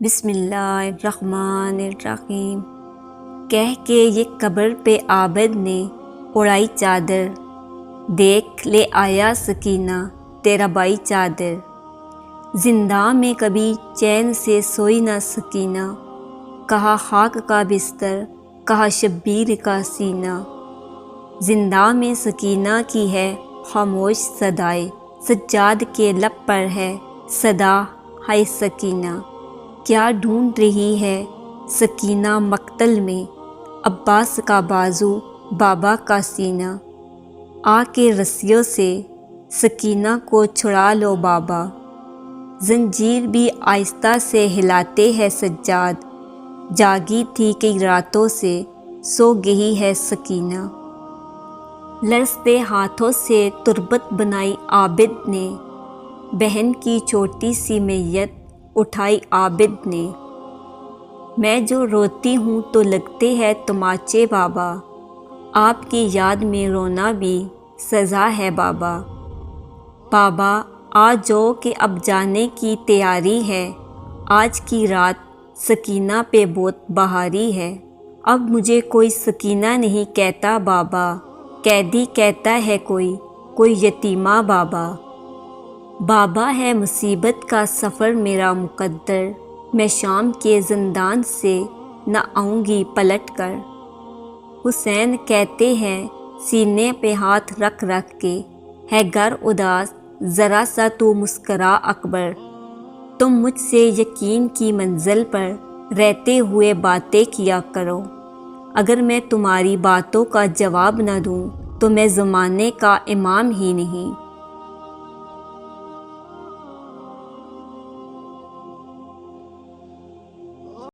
بسم اللہ الرحمن الرحیم۔ کہہ کے یہ قبر پہ عابد نے اڑائی چادر، دیکھ لے آیا سکینہ تیرا بائی چادر۔ زندہ میں کبھی چین سے سوئی نہ سکینہ، کہا خاک کا بستر، کہا شبیر کا سینہ۔ زندہ میں سکینہ کی ہے خاموش صدائے، سجاد کے لب پر ہے صدا ہائے سکینہ۔ کیا ڈھونڈ رہی ہے سکینہ مقتل میں، عباس کا بازو بابا کا سینہ۔ آ کے رسیوں سے سکینہ کو چھڑا لو بابا، زنجیر بھی آہستہ سے ہلاتے ہے سجاد۔ جاگی تھی کئی راتوں سے سو گئی ہے سکینہ۔ لرزتے ہاتھوں سے تربت بنائی عابد نے، بہن کی چھوٹی سی میت اٹھائی عابد نے۔ میں جو روتی ہوں تو لگتے ہیں تماچے بابا، آپ کی یاد میں رونا بھی سزا ہے بابا۔ بابا آ جاؤ کہ اب جانے کی تیاری ہے، آج کی رات سکینہ پہ بہت بھاری ہے۔ اب مجھے کوئی سکینہ نہیں کہتا بابا، قیدی کہتا ہے کوئی یتیمہ بابا۔ بابا ہے مصیبت کا سفر میرا مقدر، میں شام کے زندان سے نہ آؤں گی پلٹ کر۔ حسین کہتے ہیں سینے پہ ہاتھ رکھ رکھ کے، ہے گر اداس ذرا سا تو مسکرا اکبر۔ تم مجھ سے یقین کی منزل پر رہتے ہوئے باتیں کیا کرو، اگر میں تمہاری باتوں کا جواب نہ دوں تو میں زمانے کا امام ہی نہیں۔